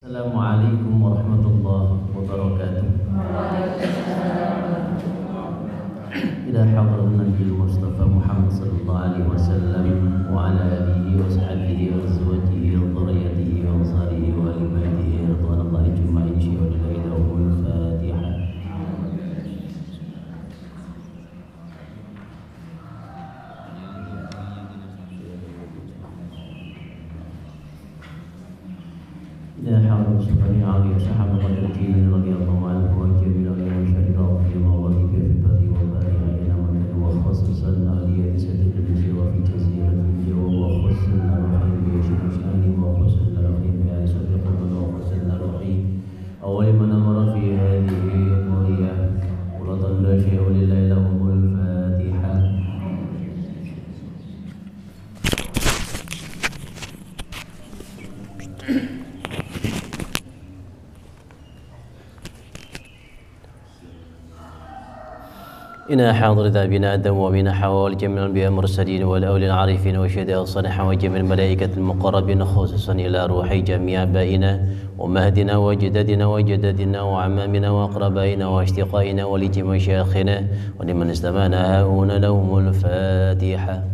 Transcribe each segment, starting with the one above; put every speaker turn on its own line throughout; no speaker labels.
Assalamualaikum warahmatullahi wabarakatuh. Ila hadratin Nabi Mustafa Muhammad sallallahu alaihi wasallam wa ala alihi wa sahbihi wa azwajihi wa dhurriyyatihi wa ansarihi wa ali baitihi radhiyallahu ajma'in syuhada ilahul Fatihah. إلى حضرة سبحانه علي وصحبه والتجيل رضي الله عنه وجميع المشاهدين رضي الله عنه في البر والبحر أينما كانوا وخصوصا آلية سيدة الجزيرة وفي جزيرة الجو وخصوصا الرحيم بيشير شأنه وخصوصا الرحيم بأن صدقه وخصوصا الرحيم أول من أمر في هذه القرية قرة لا شيء لله لهم الفاتحة. إنا حاضر ذابنا آدم ومن حوال جميع الأنبياء المرسلين والأولي العارفين والشهداء الصالحين وجميع الملائكة المقربين خصوصا إلى روحي جميع آبائنا ومهدنا وجدادنا وجدادنا وعمامنا وأقربائنا وأشقائنا ولجميع مشايخنا ولمن استمعنا هؤلاء لهم الفاتحة.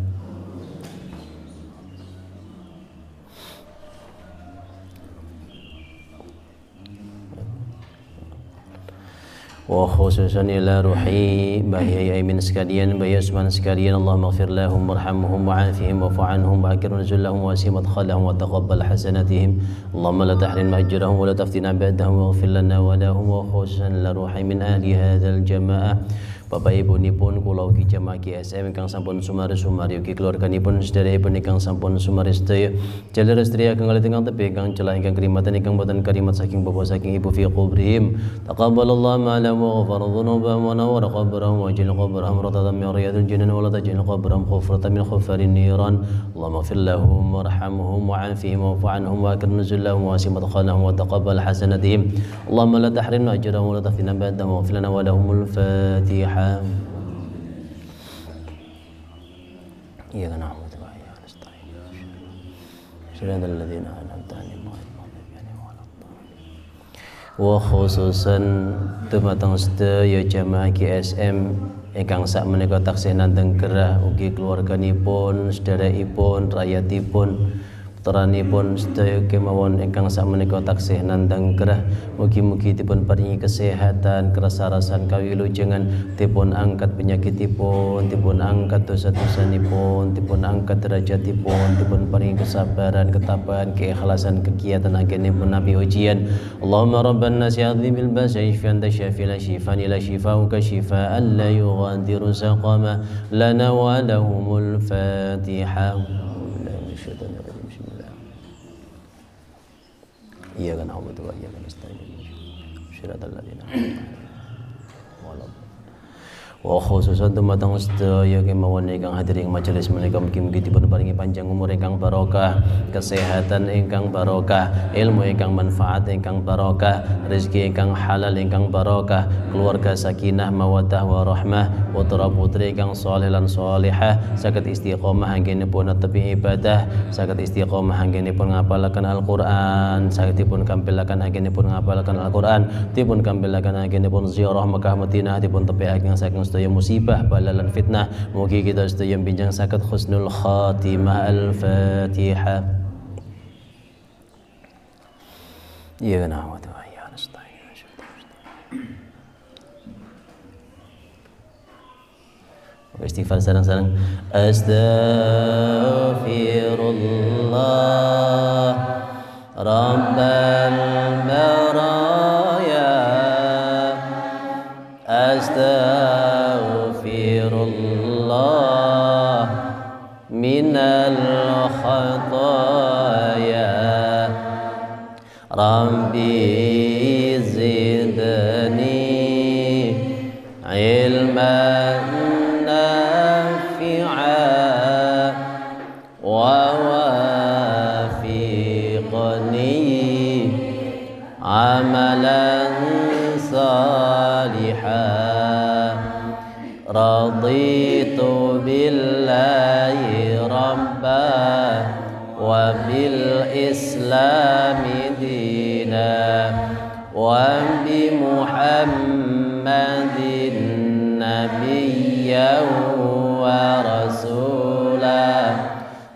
وخصوصا إلى روحي بهي أيمن سكاليا بهي أسمان سكاليا اللهم اغفر لهم وارحمهم وعافهم واعف عنهم وأكرم نزلهم واسع مدخلهم وتقبل حسناتهم اللهم لا تحرم أجرهم ولا تفتنا بعدهم واغفر لنا ولهم. وخصوصا إلى روحي من أهل هذا الجماعة Bapak Ibu nipun kula ugi jamaah GSM ingkang sampun sumari ugi keluarganipun sedherekipun ingkang sampun sumari sedaya jalar sedaya kang kalih ingkang tebih ingkang celah ingkang karimatan ingkang boten karimat saking bapak saking ibu fi qubrihim taqabbalallahu ma'lahum wa ghafara dhunubahum wa nawwara qabrahum wa ja'ala qabrahum rawdatan min riyadil jinan wa la taj'al qabrahum hufratan min hufarin niran Allahumma ighfir lahum warhamhum wa'afihim wa'fu anhum wa akrim nuzulahum wa wasi' madkhalahum wa taqabbal hasanatihim Allahumma la tahrimna ajrahum wa la taftina ba'dahum wa ighfir lana wa lahumul Fatihah. إياك نعبد وإياك نستعين صراط الذين أنعمت عليهم غير المغضوب عليهم ولا الضالين. وخصوصا dumateng sedaya jamaah GSM ingkang sak menika taksih nandheng gerah ugi keluarganipun, sedherekipun, rakyatipun puteranipun sedaya kemawon ingkang sakmenika taksih nandhang gerah mugi-mugi dipun paringi kesehatan, keresarasan kawilujengan, dipun angkat penyakitipun, dipun angkat dosa-dosanipun, dipun angkat derajatipun, dipun paringi kesabaran, ketabahan, keikhlasan kegiatan agenipun nabi ujian. Allahumma rabban nasi adzimil basa ishfi anta syafi la shifaan ila shifauka shifaan la yughadiru saqama lana wa lahumul Fatihah. Iyyaka na'budu wa iyyaka nasta'in syiratal ladzina wa khususan dumateng sedaya kemawon ingkang hadir ing majelis menika mugi-mugi dipun paringi panjang umur ingkang barokah, kesehatan ingkang barokah, ilmu ingkang manfaat ingkang barokah, rezeki ingkang halal ingkang barokah, keluarga sakinah mawaddah warahmah, putra putri ingkang saleh lan salihah, saged istiqomah anggenipun netepi ibadah, saged istiqomah anggenipun ngapalaken Al-Qur'an, saged dipun kampilaken anggenipun ngapalaken Al-Qur'an, dipun kampilaken anggenipun ziarah Mekah Madinah, dipun tepiaken saking sedaya musibah balalan fitnah mugi kita sedaya binjang saged husnul khatimah. Al-Fatihah. Iyyaka na'budu wa iyyaka nasta'in istighfar sareng-sareng astaghfirullah rabbal baraya astaghfirullah minal khataya rabbi zidni ilman nafi'a wa wafiqni amalan salihah raditu billahi rabba wa bil islami din علينا وبمحمد نبيا ورسولا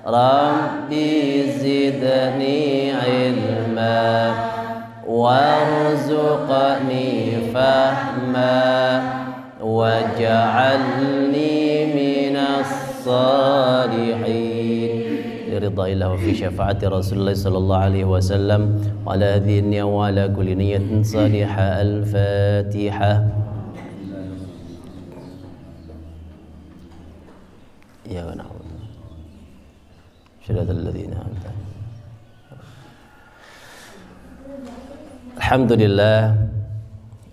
ربي زدني علما وارزقني فهما واجعلني من الصالحين برضا الله وفي شفاعة رسول الله صلى الله عليه وسلم وعلى هذه النية وعلى كل نية صالحة. الفاتحة. يا نعبد صراط الذين أنعمت عليهم.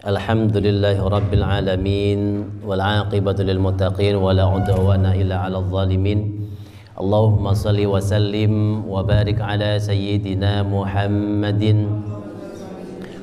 Alhamdulillah Rabbil Alamin wal aqibatu lil muttaqin wala udwana illa 'alal zalimin. Allahumma salli wa sallim wa barik ala sayyidina Muhammadin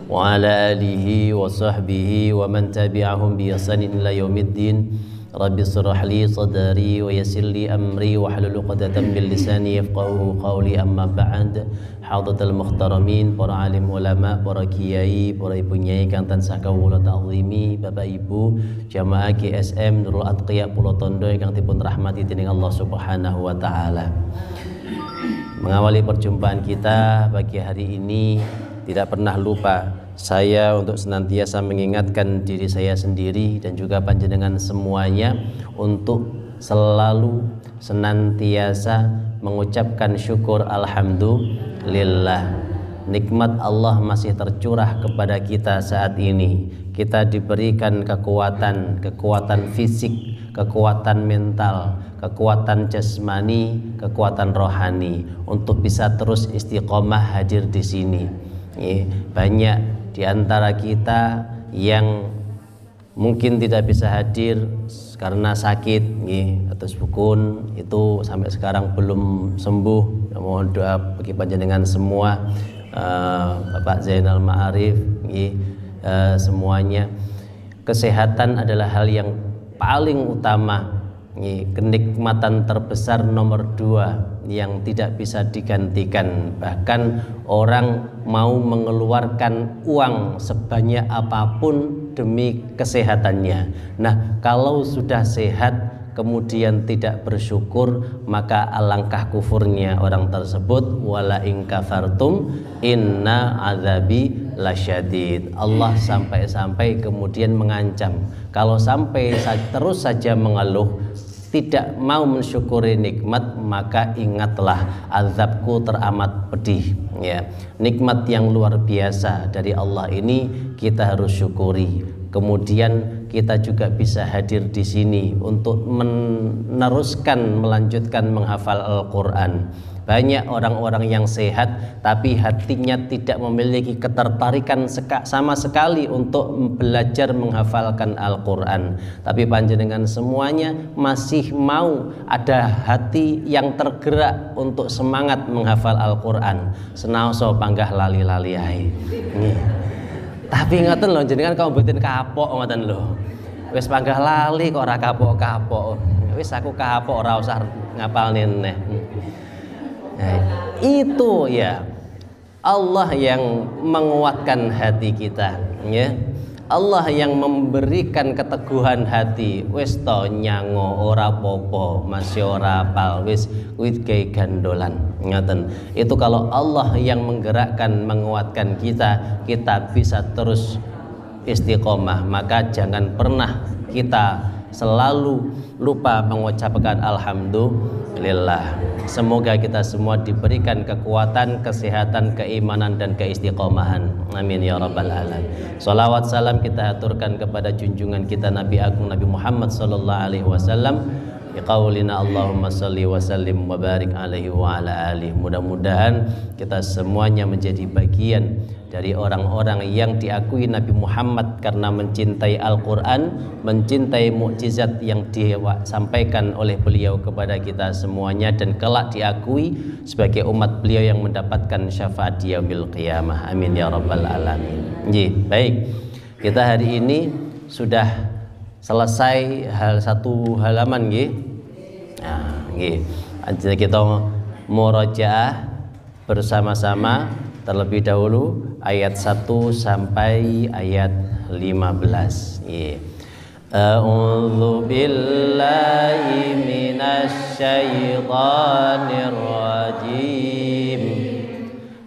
wa ala alihi wa sahbihi wa man tabi'ahum bi ihsanin ila yaumiddin. Rabbi shrah li sadri wa yassir li amri wa hlul 'uqdatam min lisani yafqahu qawli. Amma ba'd. Hadratul muhtaramin, para alim ulama, para kiai, para ibu nyai kang tansah kawula ta'zimi, Bapak Ibu jamaah GSM Nurul Atqiya Pulau Tondo kang dipun rahmati dening Allah Subhanahu wa taala. Mengawali perjumpaan kita pagi hari ini, tidak pernah lupa saya untuk senantiasa mengingatkan diri saya sendiri dan juga panjenengan semuanya untuk selalu senantiasa mengucapkan syukur alhamdulillah. Nikmat Allah masih tercurah kepada kita saat ini. Kita diberikan kekuatan fisik, kekuatan mental, kekuatan jasmani, kekuatan rohani untuk bisa terus istiqomah hadir di sini. Banyak di antara kita yang mungkin tidak bisa hadir karena sakit atau sukun, itu sampai sekarang belum sembuh. Mohon doa bagi panjenengan semua, Bapak Zainal Ma'arif, semuanya. Kesehatan adalah hal yang paling utama, kenikmatan terbesar nomor 2 yang tidak bisa digantikan. Bahkan orang mau mengeluarkan uang sebanyak apapun demi kesehatannya. Nah, kalau sudah sehat kemudian tidak bersyukur, maka alangkah kufurnya orang tersebut. Wala in kafartum inna azabi lasyadid. Allah sampai-sampai kemudian mengancam, kalau sampai terus saja mengeluh, tidak mau mensyukuri nikmat, maka ingatlah azabku teramat pedih. Nikmat yang luar biasa dari Allah ini kita harus syukuri. Kemudian kita juga bisa hadir di sini untuk melanjutkan menghafal Al-Quran. Banyak orang-orang yang sehat tapi hatinya tidak memiliki ketertarikan sama sekali untuk belajar menghafalkan Al-Quran. Tapi panjenengan semuanya masih mau ada hati yang tergerak untuk semangat menghafal Al-Quran. Senaoso panggah lali-lali ae. Tapi ngoten lho, jenengan kaum mboten kapok ngoten lho. Wis panggah lali kok ora kapok-kapok. Wis aku kapok ora usah ngapalne neh. Nah, itu ya Allah yang menguatkan hati kita, ya. Allah yang memberikan keteguhan hati. Wis to nyango ora popo, masih ora apal, wis kuwi gawe gandolan. Ngoten. Itu kalau Allah yang menggerakkan, menguatkan kita, kita bisa terus istiqomah. Maka jangan pernah kita selalu lupa mengucapkan alhamdulillah. Semoga kita semua diberikan kekuatan, kesehatan, keimanan dan keistiqomahan. Amin ya rabbal alamin. Salawat salam kita aturkan kepada junjungan kita Nabi Agung Nabi Muhammad sallallahu alaihi wasallam. Biqaulina Allahumma salli wa sallim wa barik alaihi wa ala alihi. Mudah-mudahan kita semuanya menjadi bagian dari orang-orang yang diakui Nabi Muhammad karena mencintai Al-Quran, mencintai mukjizat yang disampaikan oleh beliau kepada kita semuanya, dan kelak diakui sebagai umat beliau yang mendapatkan syafaat di yaumil qiyamah. Amin ya rabbal alamin. Baik, kita hari ini sudah selesai satu halaman nggih. Nah, nggih. Kita murojaah bersama-sama terlebih dahulu ayat 1 sampai ayat 15. A'udzu billahi minasy syaithanir rajim.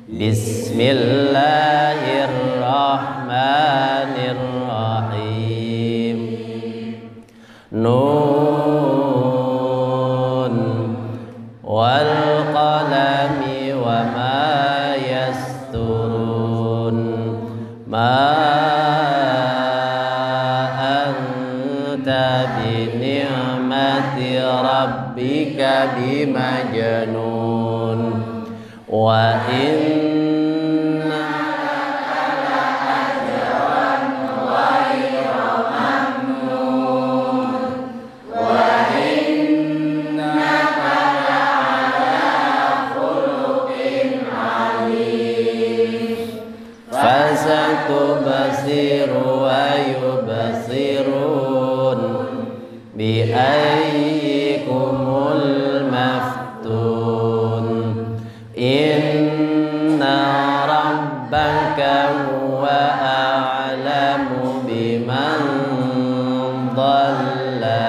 Bismillahirrahmanirrahim. Nun wal qalami wa ma yasturun. Ma anta bi ni'mati rabbika bimajnun. Wa inna la'ajran ghayra mamnun. Wa innaka la'ala khuluqin 'alim. Fasatubsiru wa yubsirun bi ayyikumul maftun. Inna rabbaka huwa a'lamu biman dhalla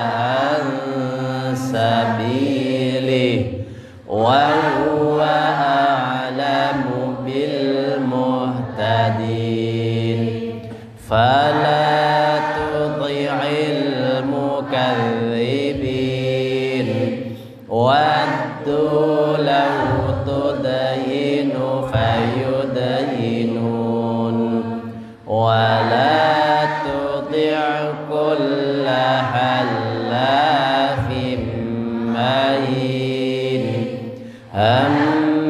an sabilihi wa huwa a'lamu bil muhtadin. Fala tuti'il mukadzibin waddu law tudhinu fayudhinun wa la tuti' kulla hallafin mahin hammazim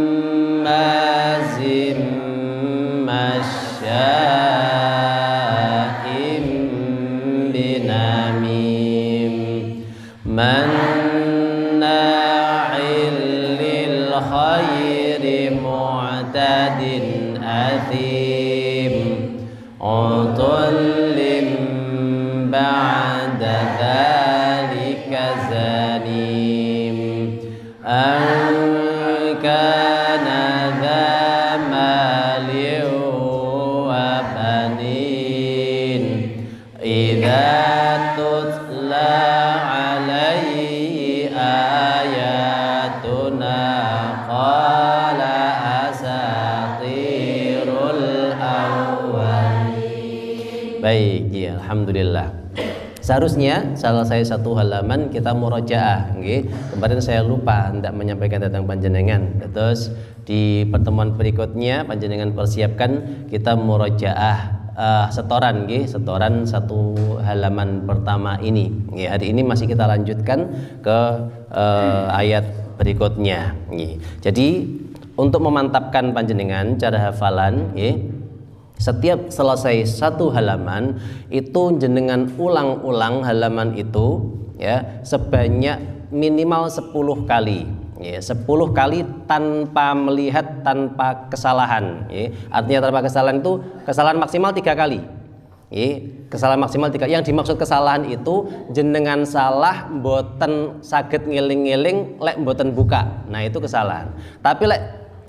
masya'im binamim manna'il lil khairi mu'tadin athim utullim ba'da dhalika zanim an kana dha malin wa banin idza tutla alaihi ayatuna qala asatirul awwalin. Baik, ya, alhamdulillah. Seharusnya selesai satu halaman kita murojaah. Okay. Kemarin saya lupa tidak menyampaikan tentang panjenengan. Terus di pertemuan berikutnya panjenengan persiapkan kita murojaah setoran, setoran satu halaman pertama ini. Hari ini masih kita lanjutkan ke ayat berikutnya. Jadi untuk memantapkan panjenengan cara hafalan, setiap selesai satu halaman itu jenengan ulang-ulang halaman itu sebanyak minimal 10 kali. 10 kali tanpa melihat, tanpa kesalahan. Artinya tanpa kesalahan itu kesalahan maksimal 3 kali. Kesalahan maksimal 3. Yang dimaksud kesalahan itu jenengan salah mboten saged ngiling-ngiling lek mboten buka. Nah, itu kesalahan. Tapi lek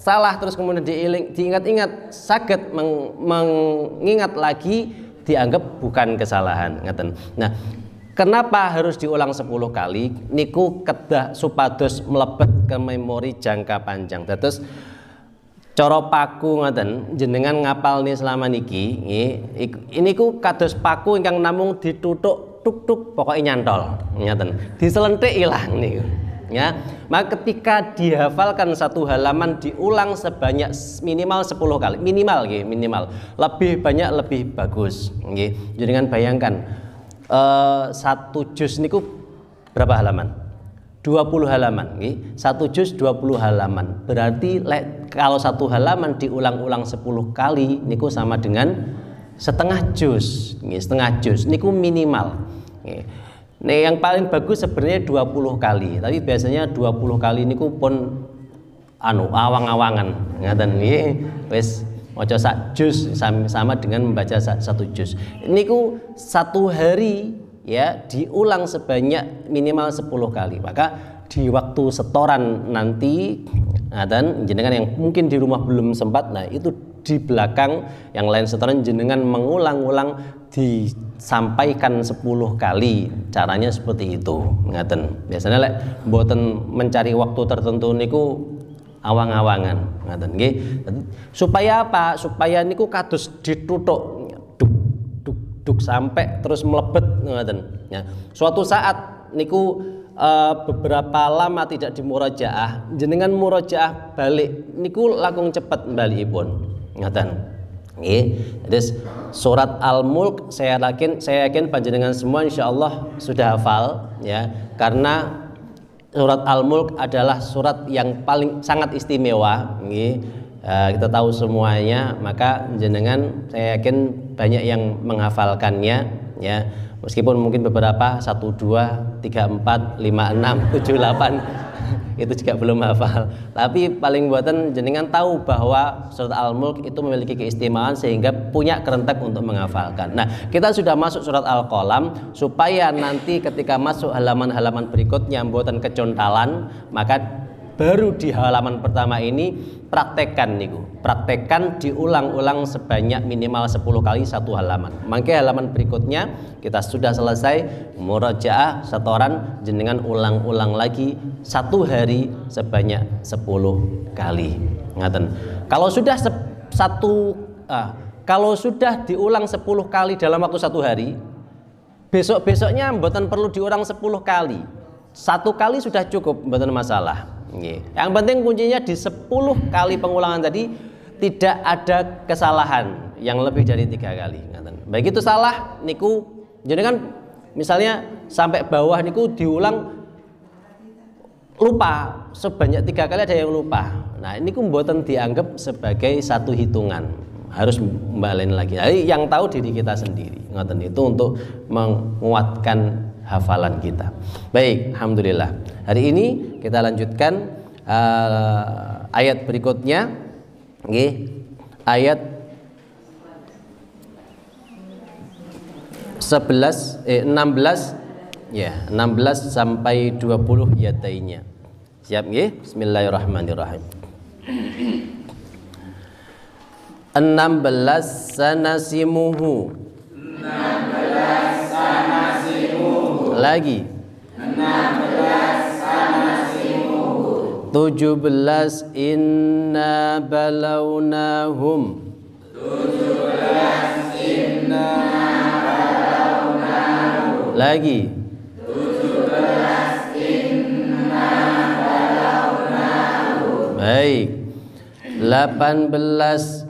salah terus kemudian diingat-ingat saged mengingat lagi dianggap bukan kesalahan. Nah, kenapa harus diulang 10 kali? Niku kedah supados mlebet ke memori jangka panjang. Terus cara paku ngaten jenengan ngapal nih selama niki ini ku kados paku ingkang namung ditutuk tuk-tuk pokoknya nyantol ngaten diselentik ilang niku ya. Maka ketika dihafalkan satu halaman diulang sebanyak minimal 10 kali minimal lebih banyak lebih bagus nggih. Jenengan bayangkan satu juz niku berapa halaman? 20 halaman, satu juz 20 halaman. Berarti kalau satu halaman diulang-ulang 10 kali niku sama dengan setengah juz, setengah juz niku minimal. Nah, yang paling bagus sebenarnya 20 kali, tapi biasanya 20 kali niku pun awang-awangan. Ngaten nggih, wis maca sak juz sama dengan membaca satu juz. Niku satu hari ya diulang sebanyak minimal 10 kali. Maka di waktu setoran nanti dan jenengan yang mungkin di rumah belum sempat, nah itu di belakang yang lain setoran jenengan mengulang-ulang disampaikan 10 kali. Caranya seperti itu, ngaten. Biasanya lek mboten mencari waktu tertentu niku awang-awangan, ngaten nggih. Supaya apa? Supaya niku kados dituthuk duk duk duk sampai terus melebet, ngaten. Ya. Suatu saat niku beberapa lama tidak dimurajaah, jenengan murajaah balik niku langkung cepet balikipun, ngaten. Nggih. Terus surat Al-Mulk saya yakin panjenengan semua insyaallah sudah hafal ya, karena surat Al-Mulk adalah surat yang paling sangat istimewa, nggih. Kita tahu semuanya, maka jenengan saya yakin banyak yang menghafalkannya ya. Meskipun mungkin beberapa 1, 2, 3, 4, 5, 6, 7, 8 itu juga belum hafal. Tapi paling buatan jenengan tahu bahwa surat Al-Mulk itu memiliki keistimewaan sehingga punya kerentek untuk menghafalkan. Nah, kita sudah masuk surat Al-Qalam, supaya nanti ketika masuk halaman-halaman berikutnya mboten kecontalan, maka baru di halaman pertama ini praktekkan niku. Praktekkan diulang-ulang sebanyak minimal 10 kali satu halaman. Mangke halaman berikutnya kita sudah selesai murajaah setoran, jenengan ulang-ulang lagi satu hari sebanyak 10 kali. Ngaten. Kalau sudah diulang 10 kali dalam waktu satu hari, besok-besoknya mboten perlu diulang 10 kali. 1 kali sudah cukup, mboten masalah. Yang penting kuncinya di 10 kali pengulangan tadi tidak ada kesalahan yang lebih dari 3 kali. Baik itu salah niku jenengan misalnya sampai bawah niku diulang lupa sebanyak 3 kali, ada yang lupa. Nah ini mboten dianggap sebagai satu hitungan, harus balen lagi. Jadi yang tahu diri kita sendiri. Ngoten itu untuk menguatkan hafalan kita. Baik, alhamdulillah. Hari ini kita lanjutkan ayat berikutnya, ayat 16 ya, 16 sampai 20 yatainya. Siap nggih? Bismillahirrahmanirrahim. 16 sanasimuhu. 16 sanasimuhu. Lagi. 16 sanasimuhu. 17 inna balawnahum. 17 inna balawnahum. Lagi. 17 inna balawnahum. Baik. 18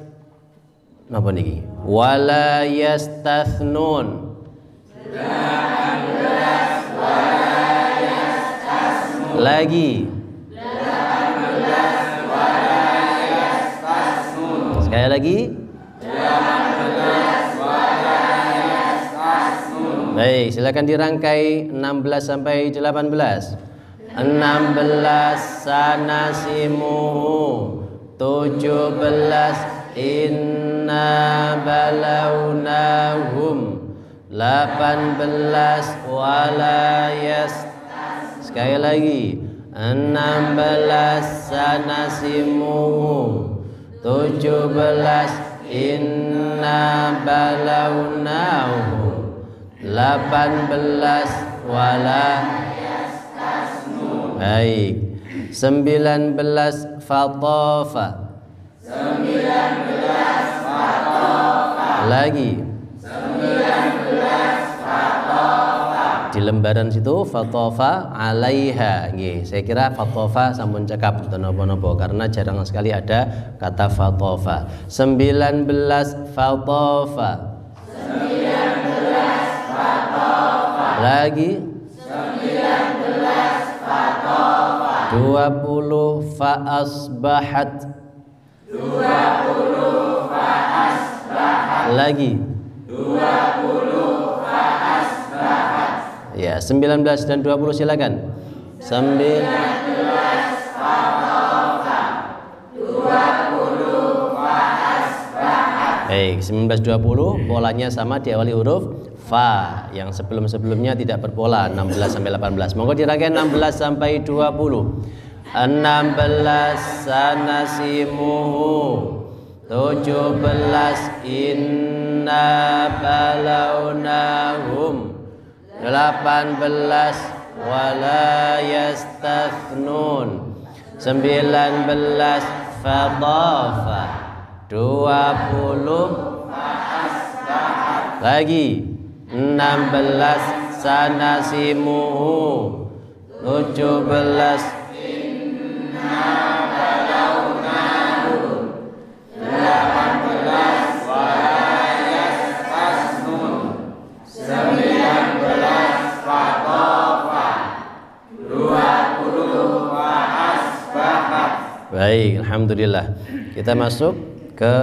apa niki? Wala yastathnun. 18 wala yastathnun. Lagi. 18 wala yastathnun. Sekali lagi. 18 wala yastathnun. Baik, silakan dirangkai 16 sampai 18. 16 sanasimuhu. 17 inna balawnahum. 18 walayas. Sekali lagi. 16 sanasimuhu. 17 inna balawnahum. 18 walayas. Baik. 19 fatafa. 19 fatafa. Lagi. 19 fatafa. Di lembaran situ fatafa alaiha. Nggih, saya kira fatafa sampun cekap napa-napa karena jarang sekali ada kata fatafa. 19 fatafa. 19 fatafa. Lagi. 19 fatafa. 20 fa asbahat. 20 fa asbahat. Lagi. 20 fa asbahat. Ya, 19 dan 20 silakan. 19 fatafa. 20 fa asbahat. Baik, 19 20 polanya sama, diawali huruf fa yang sebelum-sebelumnya tidak berpola 16 sampai 18. Monggo dirangkai 16 sampai 20. 16 sanasimuhu. 17 inna balawnahum 18 wala yastathnun 19 fadafa 20 lagi 16 sanasimuhu 17 Baik, alhamdulillah. Kita masuk ke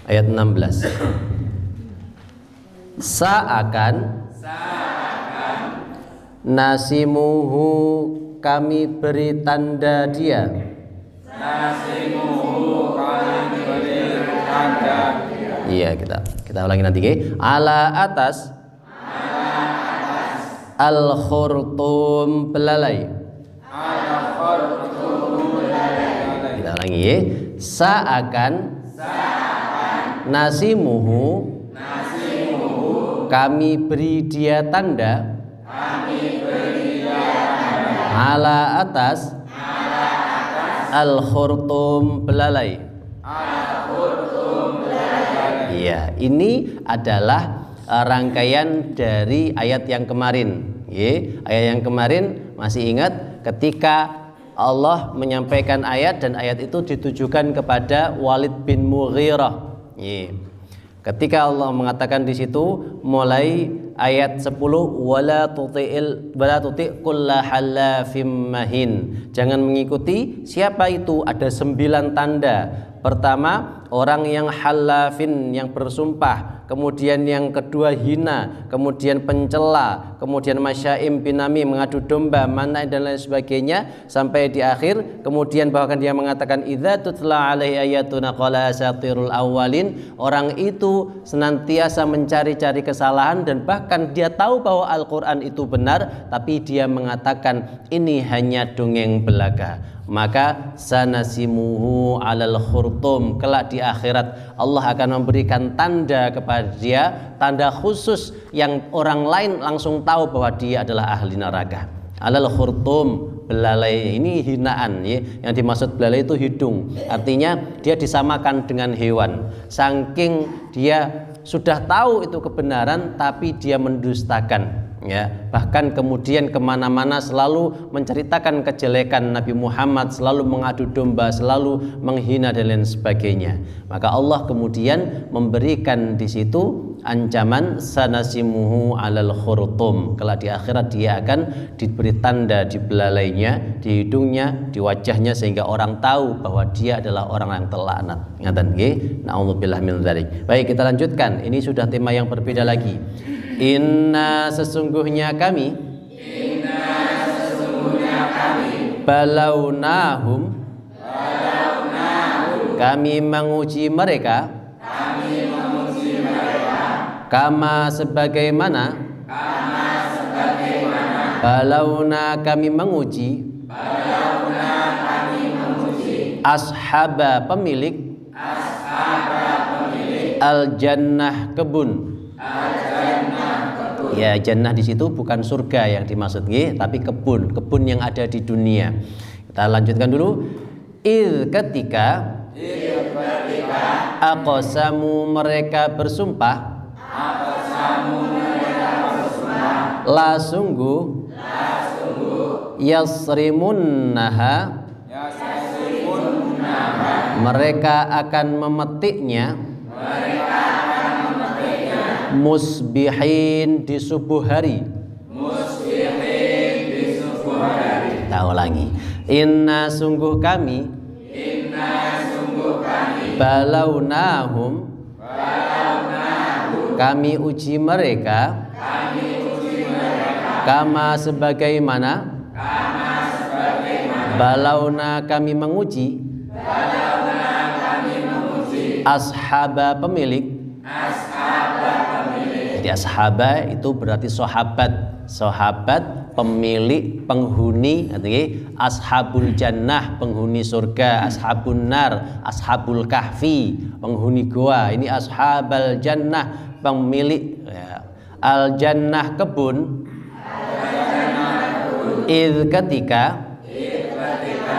ayat 16. Sa'akan nasimuhu kami beri tanda dia. Nasimuhu kami beri tanda dia. Iya, kita ulangi nanti, okay? Ala atas al-khurtum belalai. Kita ulangi, ya. Sa'akan nasimuhu kami beri dia tanda ala atas al-khurtum belalai. Iya, ini adalah rangkaian dari ayat yang kemarin. Ayat yang kemarin masih ingat ketika Allah menyampaikan ayat dan ayat itu ditujukan kepada Walid bin Mughirah. Ketika Allah mengatakan di situ mulai ayat 10 wala tuti' kulla halafim mahin. Jangan mengikuti siapa itu, ada 9 tanda. Pertama, orang yang halafin, yang bersumpah. Kemudian yang kedua hina, kemudian pencela, kemudian masyaim binami, mengadu domba, mana dan lain sebagainya, sampai di akhir. Kemudian bahkan dia mengatakan idza tutla alaihi ayatuna qala asatirul awwalin. Orang itu senantiasa mencari-cari kesalahan dan bahkan dia tahu bahwa Al-Qur'an itu benar, tapi dia mengatakan ini hanya dongeng belaka. Maka sanasimuhu alal khurtum, kelak di akhirat Allah akan memberikan tanda kepada dia, tanda khusus yang orang lain langsung tahu bahwa dia adalah ahli neraka. Alal khurtum, belalai ini hinaan, ya. Yang dimaksud belalai itu hidung, artinya dia disamakan dengan hewan. Saking dia sudah tahu itu kebenaran tapi dia mendustakan, ya. Bahkan kemudian kemana-mana selalu menceritakan kejelekan Nabi Muhammad, selalu mengadu domba, selalu menghina dan lain sebagainya. Maka Allah kemudian memberikan di situ ancaman sanasimuhu alal khurtum. Kalau di akhirat dia akan diberi tanda di belalainya, di hidungnya, di wajahnya, sehingga orang tahu bahwa dia adalah orang yang terlaknat. Ngaten nggih? Na'udzubillah min dzalik. Baik, kita lanjutkan. Ini sudah tema yang berbeda lagi. Inna sesungguhnya kami balawnahum kami menguji mereka kama sebagaimana balawna kami menguji ashaba pemilik al jannah kebun. Ya, jannah di situ bukan surga yang dimaksud, tapi kebun yang ada di dunia. Kita lanjutkan dulu. Ketika aqsamu mereka bersumpah la sungguh yasrimunnaha mereka akan memetiknya musbihin di subuh hari. Kita ulangi. Inna sungguh kami balawnahum kami uji mereka kama sebagaimana balawna kami menguji ashaba pemilik. Jadi ashaba itu berarti sahabat pemilik penghuni ashabul jannah, penghuni surga, ashabun nar, ashabul kahfi, penghuni goa. Ini ashabal jannah, pemilik al jannah kebun. Id ketika.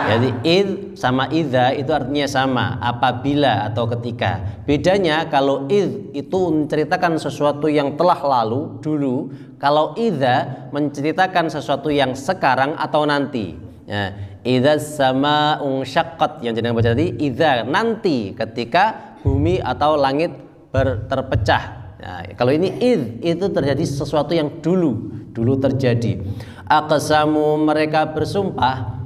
Jadi id sama idza itu artinya sama, apabila atau ketika. Bedanya kalau id itu menceritakan sesuatu yang telah lalu dulu, kalau idza menceritakan sesuatu yang sekarang atau nanti. Ya, idza sama'un syaqqat yang jenengan baca tadi, idza nanti ketika bumi atau langit terpecah. Nah, kalau ini id itu terjadi sesuatu yang dulu terjadi. Aqsamu mereka bersumpah.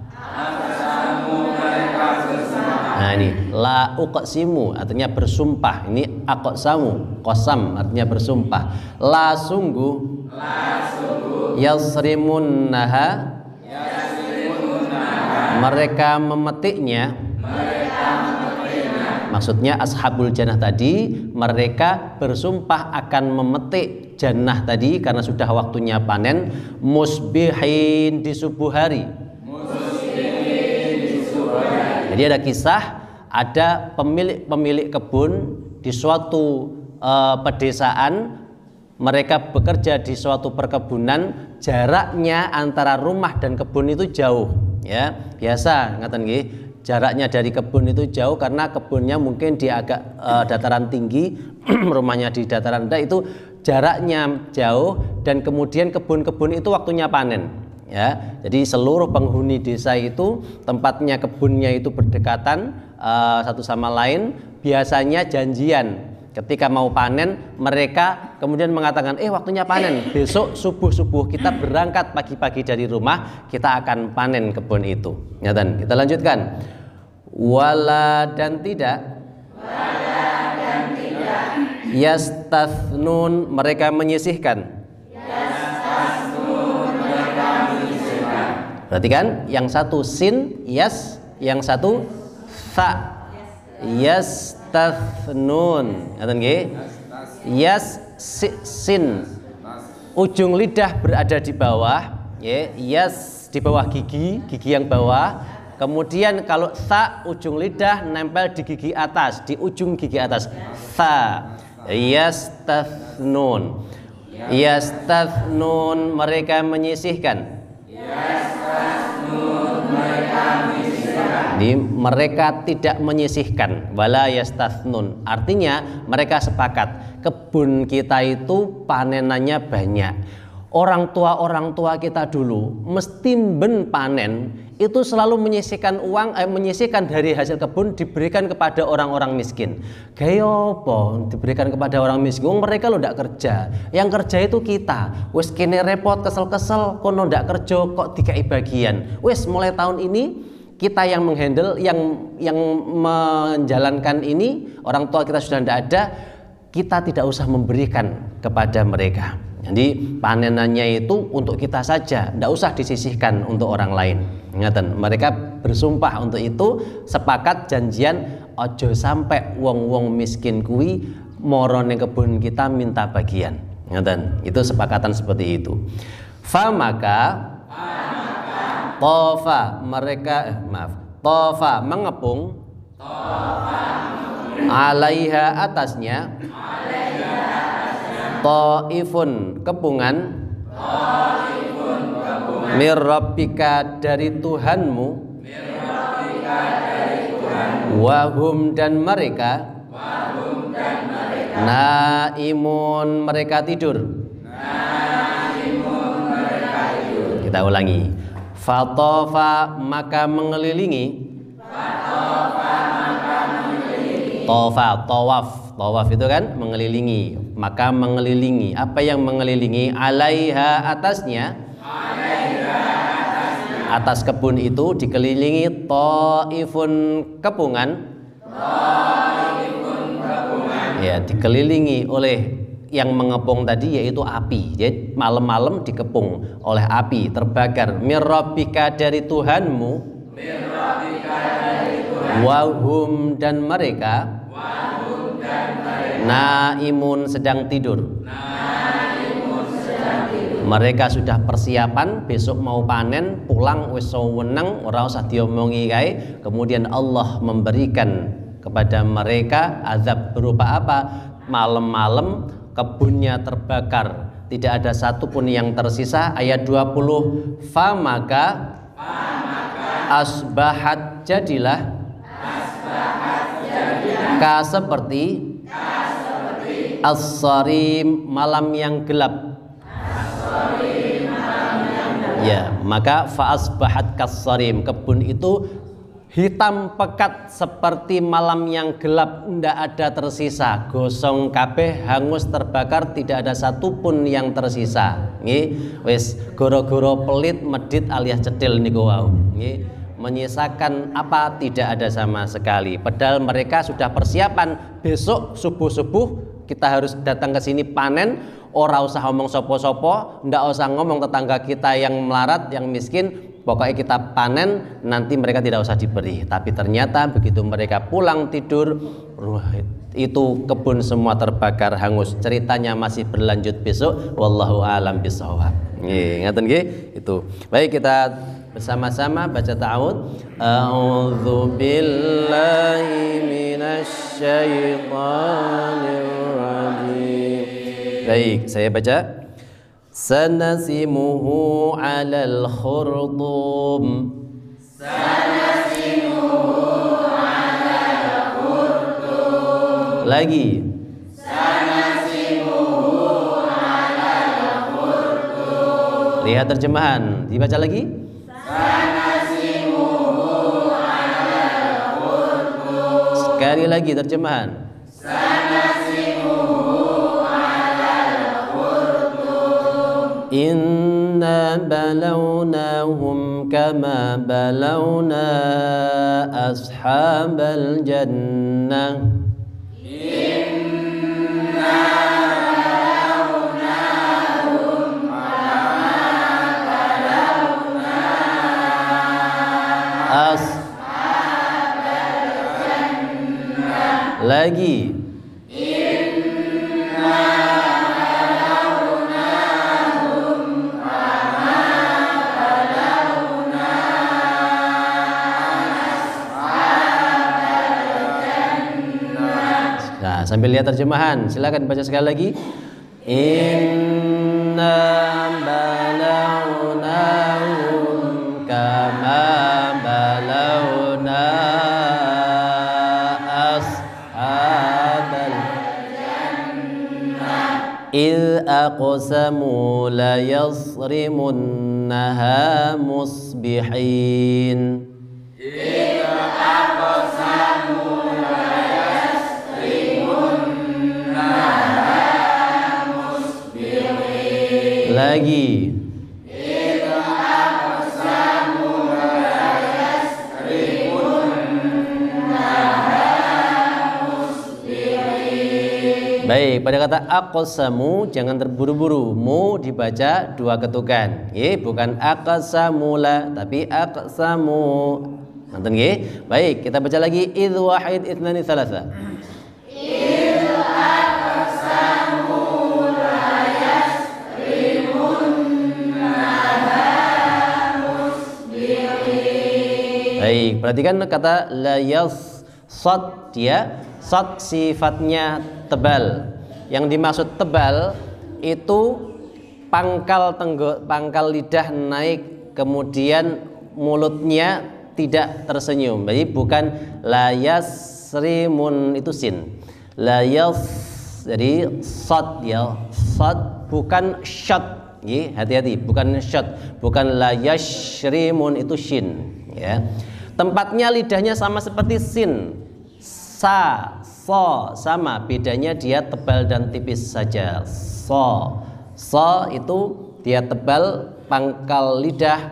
Nah ini la uqsimu artinya bersumpah. Ini aqsamu, qasam artinya bersumpah. La sungguh, yasrimunnaha, mereka memetiknya. Maksudnya ashabul jannah tadi mereka bersumpah akan memetik jannah tadi karena sudah waktunya panen, musbihin di subuh hari. Jadi ada kisah, ada pemilik kebun di suatu pedesaan, mereka bekerja di suatu perkebunan, jaraknya antara rumah dan kebun itu jauh, ya biasa ngaten nggih, jaraknya dari kebun itu jauh karena kebunnya mungkin di agak dataran tinggi, rumahnya di dataran rendah, itu jaraknya jauh dan kemudian kebun-kebun itu waktunya panen. Ya, jadi seluruh penghuni desa itu tempatnya kebunnya itu berdekatan satu sama lain. Biasanya janjian ketika mau panen, mereka kemudian mengatakan, waktunya panen, besok subuh-subuh kita berangkat pagi-pagi dari rumah, kita akan panen kebun itu. Nyatan, kita lanjutkan. Wala dan tidak. Yastathnun mereka menyisihkan. Perhatikan, yang satu sin yas, yang satu tha yastathnun. Ngaten nggih? Yas sin ujung lidah berada di bawah, ya, yas di bawah gigi yang bawah. Kemudian kalau tha ujung lidah nempel di gigi atas, di ujung gigi atas. Tha yastathnun. Yastathnun mereka menyisihkan. Jadi mereka tidak menyisihkan, wala yastathnun. Artinya mereka sepakat kebun kita itu panenannya banyak. Orang tua kita dulu mesti ben panen itu selalu menyisihkan uang, menyisihkan dari hasil kebun diberikan kepada orang-orang miskin. Gaya apa diberikan kepada orang miskin? Mereka lo ndak kerja, yang kerja itu kita. Wes kene repot kesel-kesel, kono ndak kerja kok dikai bagian. Wes mulai tahun ini kita yang menghandle, yang menjalankan ini, orang tua kita sudah tidak ada, kita tidak usah memberikan kepada mereka. Jadi panenannya itu untuk kita saja, tidak usah disisihkan untuk orang lain. Ingatan, mereka bersumpah untuk itu, sepakat janjian ojo sampai wong-wong miskin kui moro ning kebun kita minta bagian. Ingatan, itu sepakatan seperti itu. Maka tofa mereka tofa mengepung alaiha atasnya ta'ifun kepungan mir rabbika dari Tuhanmu wahum dan mereka naimun mereka tidur. Kita ulangi. Fatofa maka mengelilingi. Tofa, tawaf itu kan mengelilingi, maka mengelilingi. Apa yang mengelilingi? Alaiha atasnya. Atas kebun itu dikelilingi ta'ifun kepungan. Ya, dikelilingi oleh yang mengepung tadi yaitu api. Jadi malam-malam dikepung oleh api, terbakar. Mirrabbika dari Tuhanmu. Wahum dan mereka. Naimun sedang tidur. Mereka sudah persiapan, besok mau panen, pulang wis weneng, ora usah diomongi kae. Kemudian Allah memberikan kepada mereka azab berupa apa? Malam-malam kebunnya terbakar, tidak ada satupun yang tersisa. Ayat 20, maka asbahat jadilah ka seperti as-sarim, malam yang gelap. Ya, maka fa'asbahat kas-sarim, kebun itu hitam pekat seperti malam yang gelap, ndak ada tersisa, gosong kabeh, hangus terbakar, tidak ada satupun yang tersisa. Nggih, wis goro-goro pelit medit alias cedil niku wau. Nggih, menyisakan apa? Tidak ada sama sekali. Padahal mereka sudah persiapan, besok subuh-subuh kita harus datang ke sini panen. Ora usah ngomong sopo-sopo, ndak usah ngomong tetangga kita yang melarat, yang miskin, pokoknya kita panen, nanti mereka tidak usah diberi. Tapi ternyata begitu mereka pulang tidur, itu kebun semua terbakar hangus. Ceritanya masih berlanjut besok. Wallahu a'lam bishawab. Nggih, ngaten nggih? Itu. Baik, kita bersama-sama baca ta'awudz. A'udzu billahi minasy syaithanir rajim. Baik, saya baca. Sanasimuhu 'alal khurdum. Sanasimuhu 'alal khurdum. Lagi. Sanasimuhu 'alal khurdum. Lihat terjemahan, dibaca lagi. Sanasimuhu 'alal khurdum. Sekali lagi terjemahan. Inna balawnahum kama balawna ashabal jannah. Inna balawnahum kama balawna ashabal jannah. Lagi. Sambil lihat terjemahan, silakan baca sekali lagi. Inna balawnahum kama balawna ashabal jannah idh aqsamu la yasrimunnaha musbihin. Lagi. Baik, pada kata aqsamu jangan terburu-buru. Mu dibaca dua ketukan. Nggih, bukan aqsamula tapi aqsamu. Nonton nggih? Baik, kita baca lagi idz wahid itnani tsalatsa. Baik, perhatikan kata la yas sad, dia sad sifatnya tebal. Yang dimaksud tebal itu pangkal lidah naik, kemudian mulutnya tidak tersenyum. Jadi bukan la yasrimun, itu sin. La yas, jadi sad ya, sad bukan syad. Hati-hati, bukan syad, bukan la yashrimun, itu shin ya. Tempatnya lidahnya sama seperti sin, sa, so, sama, bedanya dia tebal dan tipis saja. So itu dia tebal, pangkal lidah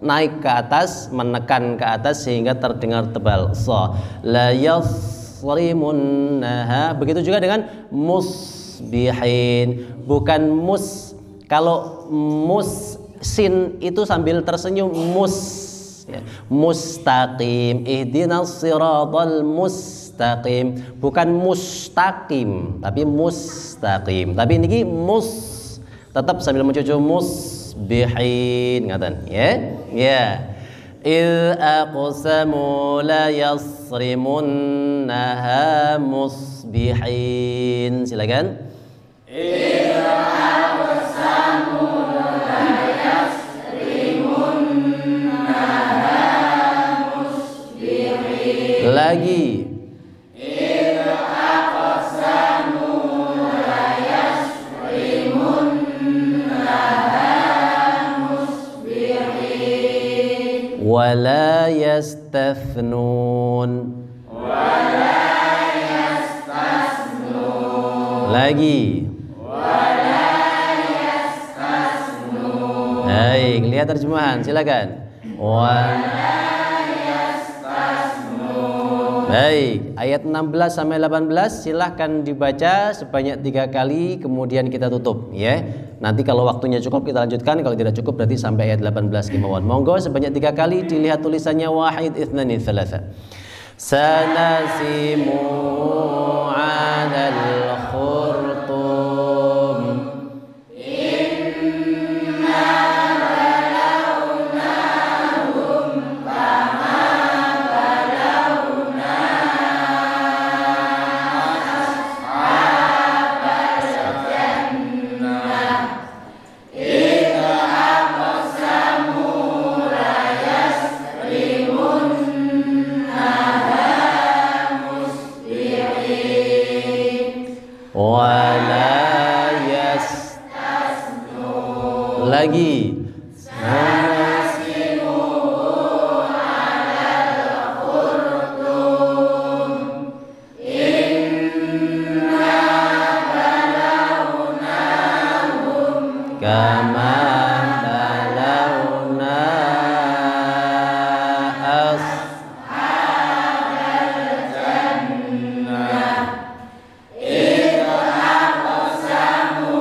naik ke atas, menekan ke atas sehingga terdengar tebal. So, la yasrimunnaha. Begitu juga dengan musbihin, bukan mus. Kalau mus sin itu sambil tersenyum, mus. Ya. Mustaqim, ihdinas siratal mustaqim, bukan mustaqim tapi mustaqim. Tapi ini mus, Tetap sambil mencucu musbihin ngaten ya. Ya. إذ أقسموا ليصرمنها مصبحين. Silakan. إذ أقسموا ليصرمنها مصبحين. Lagi. إذ أقسموا ولا يستثنون. Lagi. Baik, lihat terjemahan, silakan. Baik, ayat 16 sampai 18 silahkan dibaca sebanyak 3 kali, kemudian kita tutup ya. Nanti kalau waktunya cukup kita lanjutkan, kalau tidak cukup berarti sampai ayat 18 kemauan. Monggo sebanyak 3 kali, dilihat tulisannya wahid ithnani thalatha. Sanasimu 'alal khurtum. Inna balawnahum kama balawna ashabal jannah. Idza aqsamu la yasrimunnaha musbihin wala yastasnun. Lagi. Kama balawna ashabal jannah. Idza aqsamu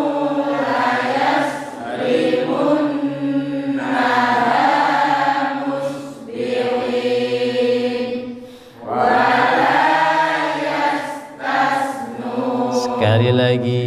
la yasrimunnaha musbihin wala yastasnun. Sekali lagi.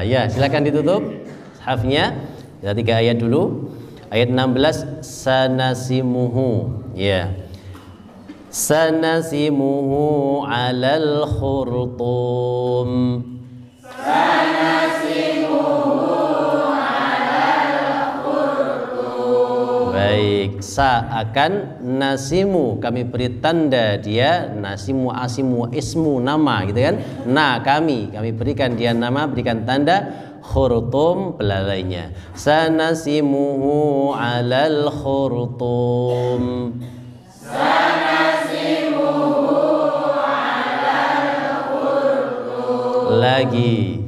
Ya, silakan ditutup mushafnya. Kita 3 ayat dulu. Ayat 16 sanasimuhu. Ya. Sanasimuhu 'alal khurtum. Sanasimuhu 'alal khurtum. Baik, sa akan nasimu kami beri tanda dia, nasimu asimu ismu nama gitu kan. Nah, kami berikan dia nama, berikan tanda khurtum belalainya. Sanasimuhu 'alal khurtum. Sanasimuhu 'alal khurtum. Lagi.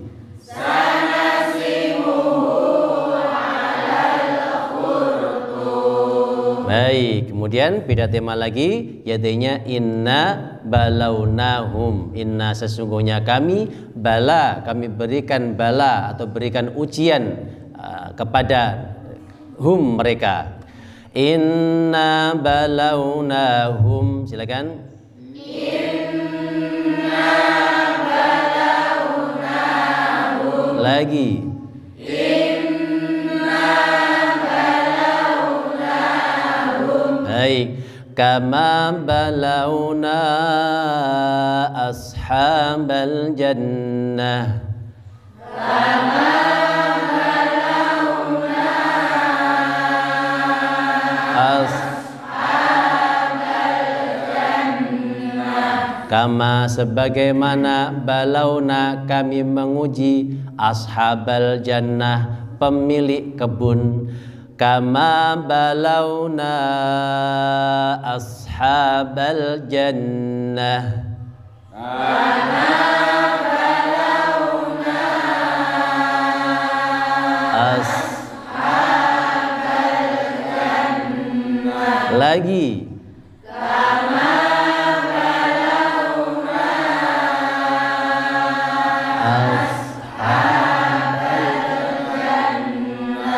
Baik, kemudian beda tema lagi, yaitu inna balawnahum. Inna sesungguhnya kami, bala kami berikan bala atau berikan ujian kepada hum mereka. Inna balawnahum. Silakan. Inna balawnahum. Lagi. Baik, kama balawna ashabal jannah. Kama balawna ashabal jannah. Kama sebagaimana balawna kami menguji ashabal jannah pemilik kebun. kama balawna ashabal jannah. Lagi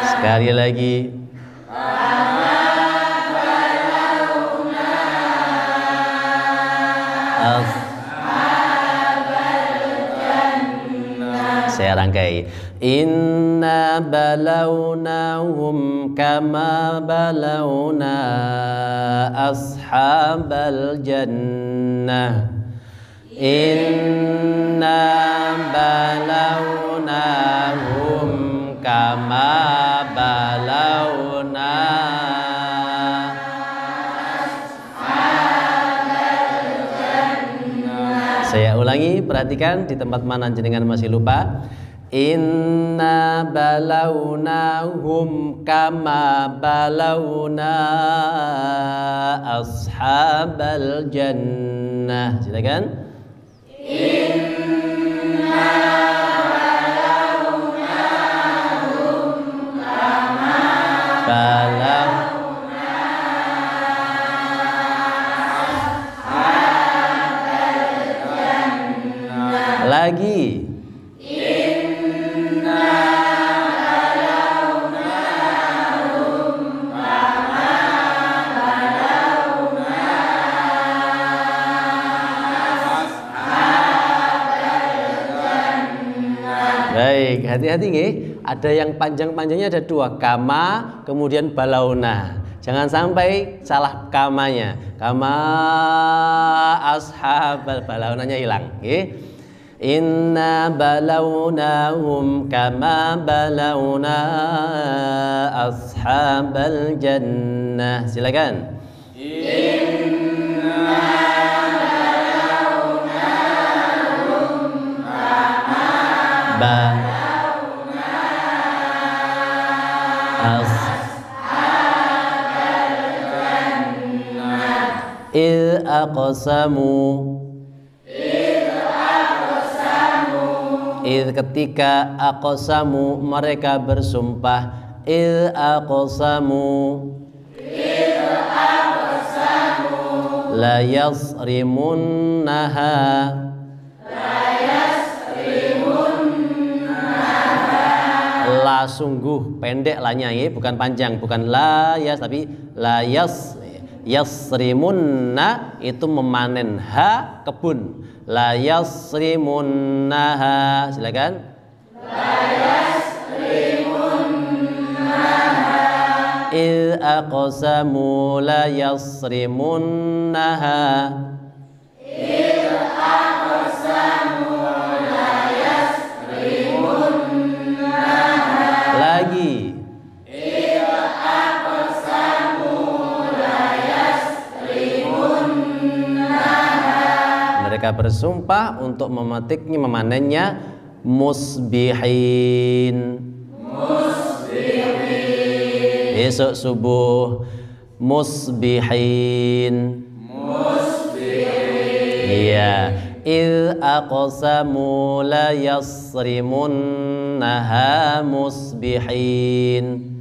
sekali lagi saya rangkai. Inna balawnahum kama balawna ashabal jannah. Inna balawnahum kama balawna. Saya ulangi, perhatikan di tempat mana jenengan masih lupa. Inna balawnahum kama balawna ashabal jannah. Silakan. Inna balawnahum kama balawna ashabal jannah. Lagi. Baik, hati-hati nggih. Ada yang panjang-panjangnya, ada dua, kama kemudian balauna. Jangan sampai salah kamanya. Kama ashabal, balaunanya hilang, nggih. Inna balawnahum kama balawna ashabal jannah. Silakan. Il aqsamu, il ketika aqsamu mereka bersumpah. Il aqsamu, la yasrimunnaha, la sungguh pendek lanya ya, bukan panjang, bukan la yas tapi la yasrimunna itu memanen, ha kebun, la yasrimunnaha. Silakan. La yasrimunnaha il aqsamu la yasrimunnaha. Il aqsamu la yasrimunnaha. Lagi. Mereka bersumpah untuk memetiknya, memanennya musbihin. Besok subuh musbihin. Iya. Il aqsamu la yasrimunnaha musbihin.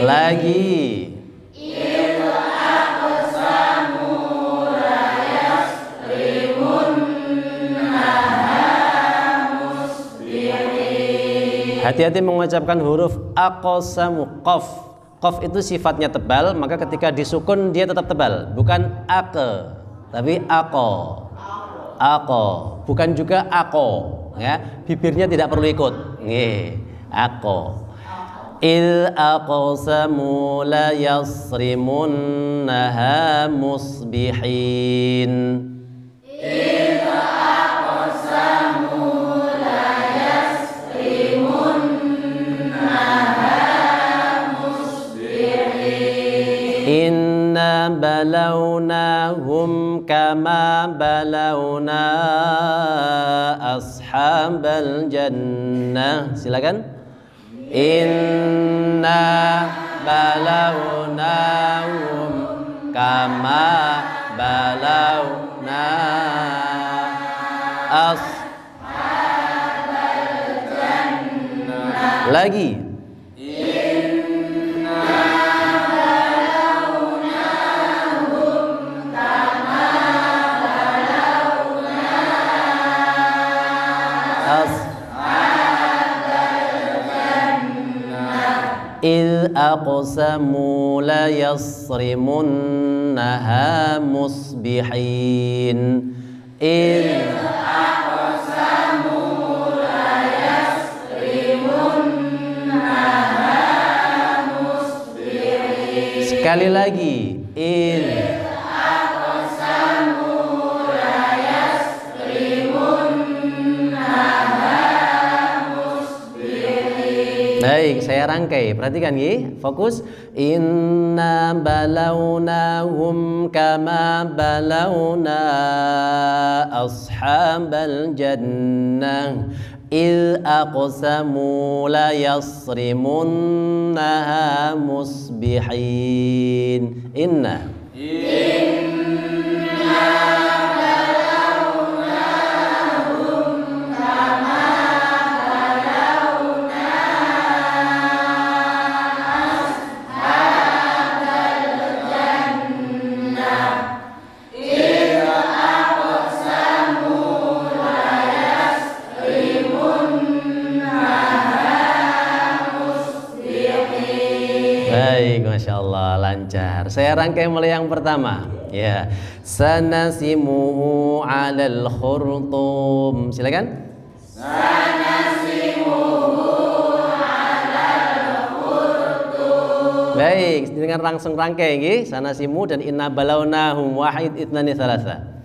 Lagi. Il aqsamu la yasrimunnaha musbihin. Hati-hati mengucapkan huruf aqsamu. Qaf. Qaf itu sifatnya tebal, maka ketika disukun dia tetap tebal. Bukan aqe, tapi aqo. Aqo, bukan juga aqo, ya. Bibirnya tidak perlu ikut. Nggih, aqo. Il aqsamu la yasrimunnaha musbihin. Il aqsamu la yasrimunnaha musbihin. Inna balawnahum kama balawna ashabal jannah. Silakan. Inna balawnahum kama balawna ashabal jannah. Lagi. Inna balawnahum kama balawna إذ أقسموا ليصرمنها مصبحين إذ أقسموا ليصرمنها مصبحين. Sekali lagi. إذ Baik, saya rangkai. Perhatikan ya, fokus. Inna balawnahum kama balawna ashabal jannah إذ أقسموا ليصرمنها مصبحين. Inna Masya Allah, lancar. Saya rangkai mulai yang pertama. Ya, sanasimuhu 'alal khurtum. Silakan. Sanasimuhu 'alal khurtum. Baik, dengan langsung rangkai nggih. Sanasimu dan inna balawnahum wahid itnani thalatha.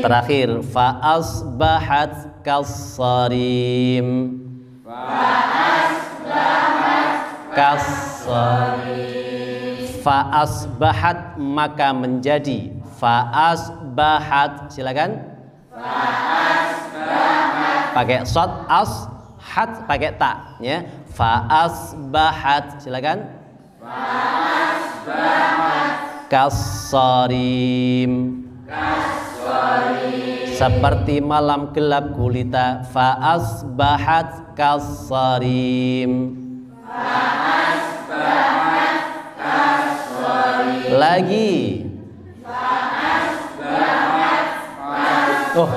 Terakhir, fa asbahat kassarim. Fa asbahat maka menjadi. Fa asbahat, silakan. Pakai shad, ashat pakai ta, ya. Fa asbahat, silakan. Kassarim. Seperti malam gelap gulita. Fa asbahat kassarim. Lagi. Oh,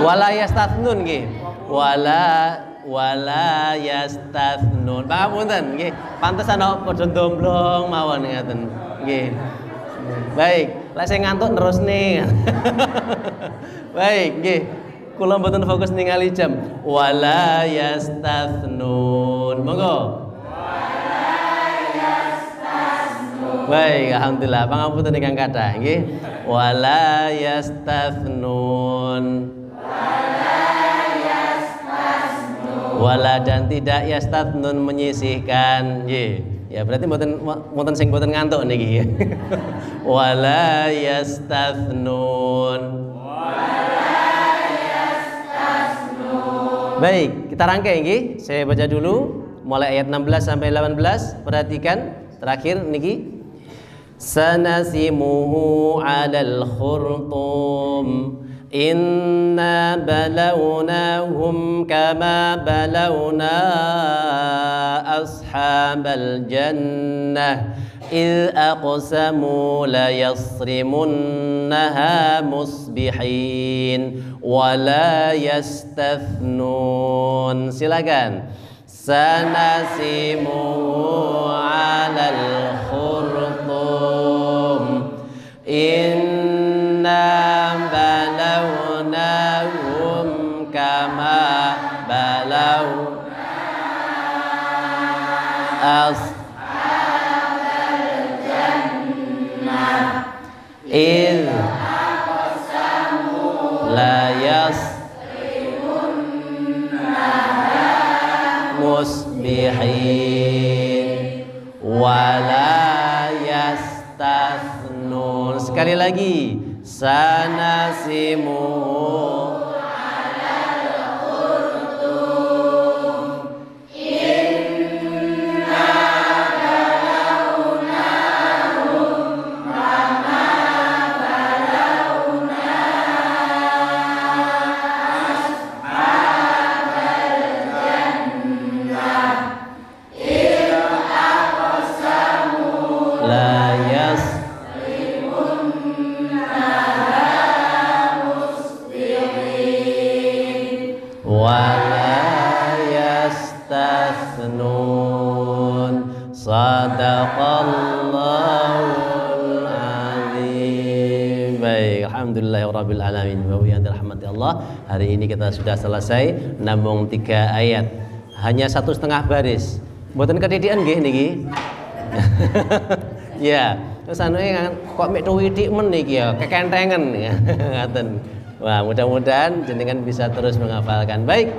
wala yastathnun nggih. Wala yastathnun. Pangapunten nggih. Pantesan padha ndomblong mawon ngaten. Nggih. Baik, lek sing ngantuk terus nih. Baik, nggih. Kula mboten fokus ningali jam. Wala yastathnun. Monggo. Baik, alhamdulillah. Pangapunten ingkang kathah nggih. Wala yastathnun. Wala dan tidak yastathnun menyisihkan nggih. Ya berarti mboten sing mboten ngantuk niki. Wala yastathnun. Baik, kita rangkai nggih. Saya baca dulu mulai ayat 16 sampai 18. Perhatikan terakhir niki. Sanasimuhu 'alal khurtum. Inna balawnahum kama balawna ashabal jannah إذ أقسموا ليصرمنها مصبحين ولا يستثنون. Silakan. sanasimuhu 'alal khurtum inna balawnahum kama balawna ashabal jannah idh la musbihin wala yastathnun. Sekali lagi, sanasimuhu Sadaqallahul azim. Baik, alhamdulillahirabbil alamin. Wa yang dirahmati Allah, hari ini kita sudah selesai namung 3 ayat. Hanya 1,5 baris. Mboten kedidikan nggih niki. Ya, terus kok mek tuwidik men niki ya, kekentengen ya. Ngaten. Wah, mudah-mudahan jenengan bisa terus menghafalkan. Baik.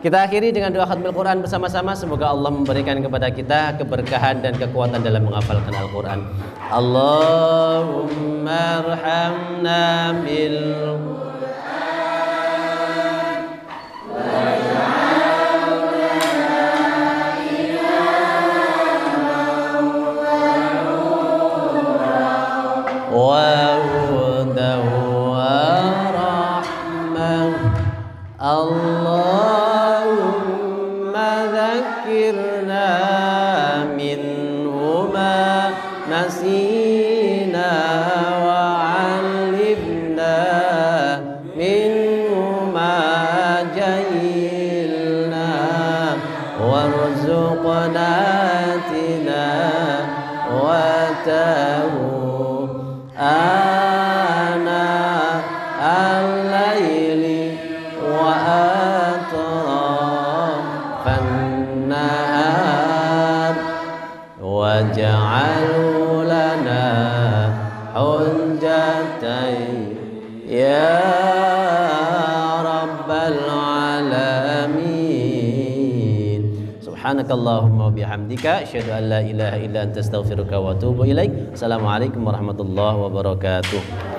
Kita akhiri dengan doa khatmul Quran bersama-sama. Semoga Allah memberikan kepada kita keberkahan dan kekuatan dalam menghafalkan Al-Quran. Allahumma arhamna bil Quran wa hudan wa rahmah. Dzakirna minhuma nasina wa 'allimna minhuma jahilna warzuqna atina wa tahu ana al-laili wa waj'alhu lana hujjatan ya rabbal alamin. Subhanakallahumma wa bihamdika asyhadu an la ilaha illa anta astaghfiruka wa atubu ilaik. Assalamualaikum warahmatullahi wabarakatuh.